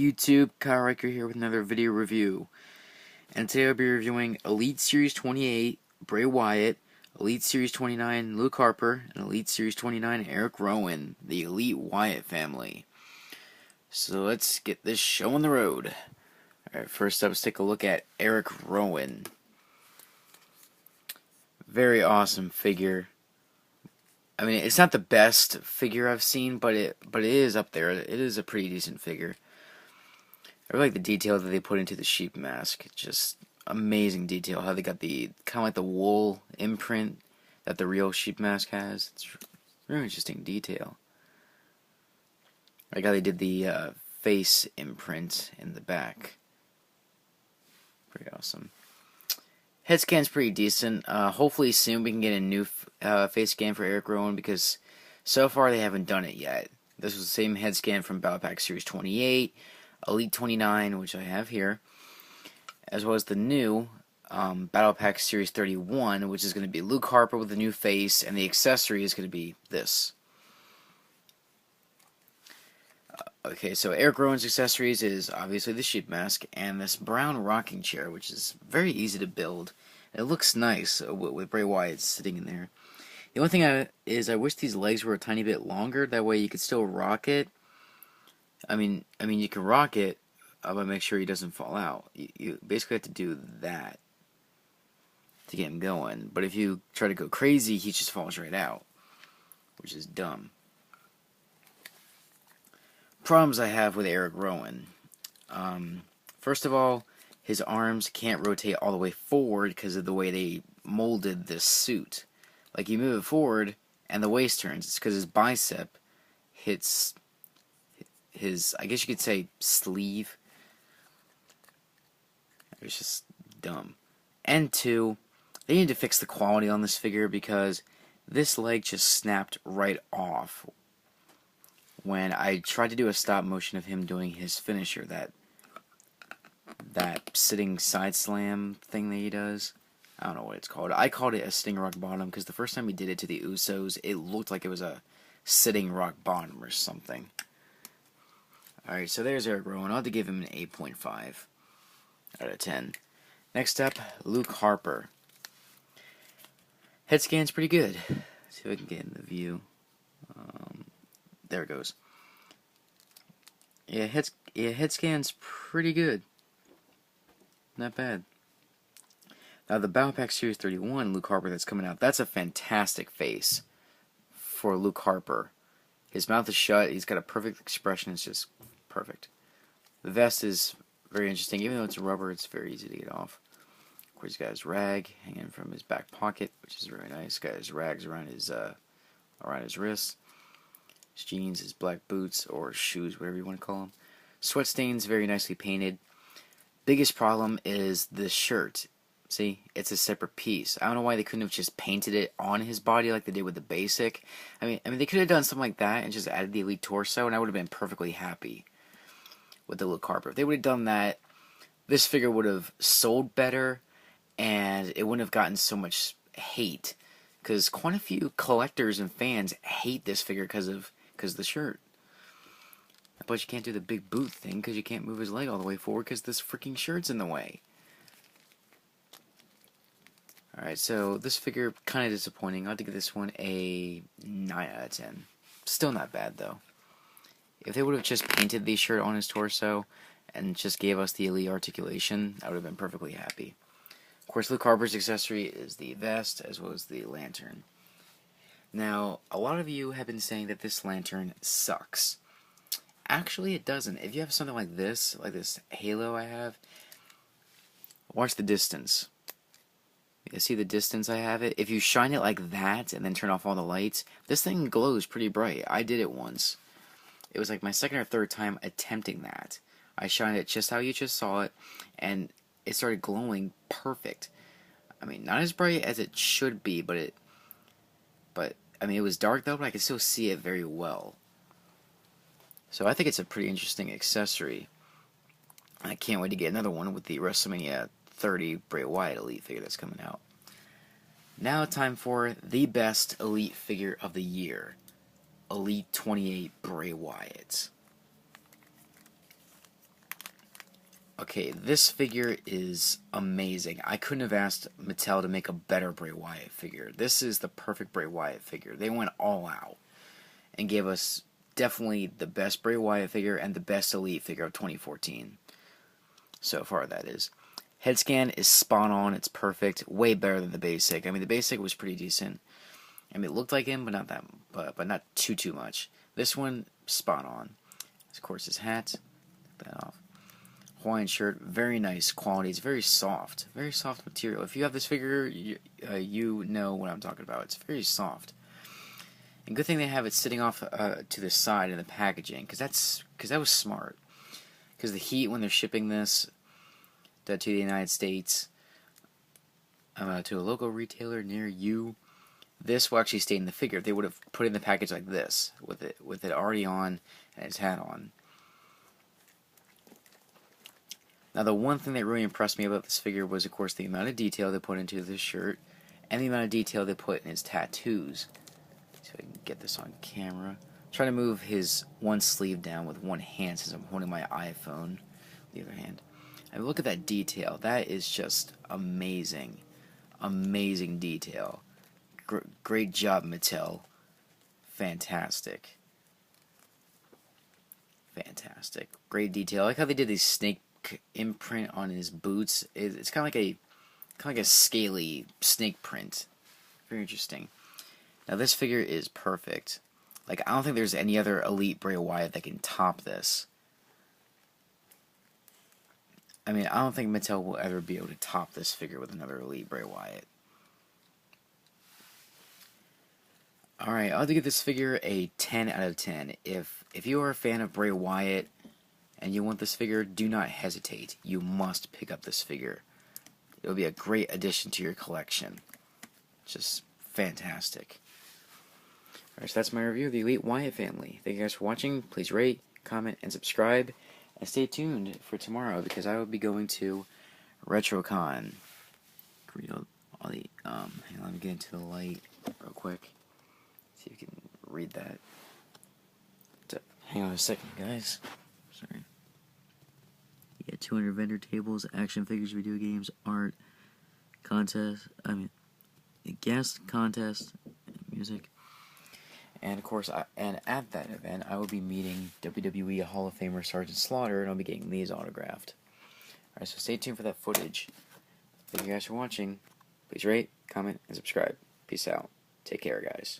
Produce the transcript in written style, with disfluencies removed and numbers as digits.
YouTube? Kyle Riker here with another video review. And today I'll be reviewing Elite Series 28, Bray Wyatt, Elite Series 29, Luke Harper, and Elite Series 29, Eric Rowan, the Elite Wyatt family. So let's get this show on the road. Alright, first up, let's take a look at Eric Rowan. Very awesome figure. I mean, it's not the best figure I've seen, but it is up there. It is a pretty decent figure. I really like the detail that they put into the sheep mask. Just amazing detail. How they got the kind of like the wool imprint that the real sheep mask has. It's really interesting detail. I like how they did the face imprint in the back. Pretty awesome. Head scan's pretty decent. Hopefully soon we can get a new face scan for Eric Rowan, because so far they haven't done it yet. This was the same head scan from Battle Pack Series 28, Elite 29, which I have here, as well as the new Battle Pack Series 31, which is going to be Luke Harper with a new face, and the accessory is going to be this. Okay, so Eric Rowan's accessories is obviously the sheep mask and this brown rocking chair, which is very easy to build. It looks nice with Bray Wyatt sitting in there. The only thing I wish these legs were a tiny bit longer. That way you could still rock it. I mean you can rock it, but make sure he doesn't fall out. You basically have to do that to get him going. But if you try to go crazy, he just falls right out, which is dumb. Problems I have with Eric Rowan. First of all, his arms can't rotate all the way forward because of the way they molded this suit. Like, you move it forward and the waist turns. It's because his bicep hits his, I guess you could say, sleeve. It's just dumb. And two, they need to fix the quality on this figure, because this leg just snapped right off when I tried to do a stop motion of him doing his finisher, that sitting side slam thing that he does. I don't know what it's called. I called it a sitting rock bottom because the first time he did it to the Usos, it looked like it was a sitting rock bottom or something. Alright, so there's Eric Rowan. I'll have to give him an 8.5 out of 10. Next up, Luke Harper. Head scan's pretty good. Let's see if I can get in the view. There it goes. Yeah, head scan's pretty good. Not bad. Now, the Battle Pack Series 31 Luke Harper that's coming out, that's a fantastic face for Luke Harper. His mouth is shut. He's got a perfect expression. It's just perfect. The vest is very interesting. Even though it's rubber, it's very easy to get off. Of course, he's got his rag hanging from his back pocket, which is very nice. He's got his rags around his wrists. His jeans, his black boots, or shoes, whatever you want to call them. Sweat stains, very nicely painted. Biggest problem is the shirt. See, it's a separate piece. I don't know why they couldn't have just painted it on his body like they did with the basic. I mean, they could have done something like that and just added the Elite torso, and I would have been perfectly happy with the Luke Harper. If they would have done that, this figure would have sold better, and it wouldn't have gotten so much hate, because quite a few collectors and fans hate this figure because of the shirt. But you can't do the big boot thing because you can't move his leg all the way forward because this freaking shirt's in the way. Alright, so this figure, kind of disappointing. I'll have to give this one a 9 out of 10. Still not bad, though. If they would have just painted the shirt on his torso and just gave us the Elite articulation, I would have been perfectly happy. Of course, Luke Harper's accessory is the vest as well as the lantern. Now, a lot of you have been saying that this lantern sucks. Actually, it doesn't. If you have something like this halo I have, watch the distance. You see the distance I have it? If you shine it like that and then turn off all the lights, this thing glows pretty bright. I did it once. It was like my second or third time attempting that. I shined it just how you just saw it, and it started glowing perfect. I mean, not as bright as it should be, but I mean, it was dark though, but I could still see it very well. So I think it's a pretty interesting accessory. I can't wait to get another one with the WrestleMania 30 Bray Wyatt Elite figure that's coming out. Now time for the best Elite figure of the year. Elite 28 Bray Wyatt. Okay, this figure is amazing. I couldn't have asked Mattel to make a better Bray Wyatt figure. This is the perfect Bray Wyatt figure. They went all out and gave us definitely the best Bray Wyatt figure and the best Elite figure of 2014. So far, that is. Head scan is spot on. It's perfect. Way better than the basic. I mean, the basic was pretty decent. I mean, it looked like him, but not that, but not too much. This one, spot on. Of course, his hat. Take that off. Hawaiian shirt, very nice quality. It's very soft material. If you have this figure, you know what I'm talking about. It's very soft. And good thing they have it sitting off to the side in the packaging, because that was smart. Because the heat when they're shipping this to the United States, to a local retailer near you, this will actually stay in the figure. If they would have put it in the package like this, with it already on and its hat on. Now, the one thing that really impressed me about this figure was, of course, the amount of detail they put into this shirt and the amount of detail they put in his tattoos. So I can get this on camera. I'm trying to move his one sleeve down with one hand since I'm holding my iPhone with the other hand. I mean, look at that detail. That is just amazing. Amazing detail. Great job, Mattel. Fantastic. Fantastic. Great detail. I like how they did these snake imprint on his boots. It's kind of like a scaly snake print. Very interesting. Now this figure is perfect. Like, I don't think there's any other Elite Bray Wyatt that can top this. I mean, I don't think Mattel will ever be able to top this figure with another Elite Bray Wyatt. Alright, I'll give this figure a 10 out of 10. If you are a fan of Bray Wyatt and you want this figure, do not hesitate. You must pick up this figure. It will be a great addition to your collection. Just fantastic. Alright, so that's my review of the Elite Wyatt family. Thank you guys for watching. Please rate, comment, and subscribe. And stay tuned for tomorrow, because I will be going to RetroCon. Read all the, hang on, let me get into the light real quick. See if you can read that. Hang on a second, guys. Sorry. Yeah, 200 vendor tables, action figures, video games, art, contest, guest, contest, music. And of course, at that event, I will be meeting WWE Hall of Famer Sergeant Slaughter, and I'll be getting these autographed. Alright, so stay tuned for that footage. Thank you guys for watching. Please rate, comment, and subscribe. Peace out. Take care, guys.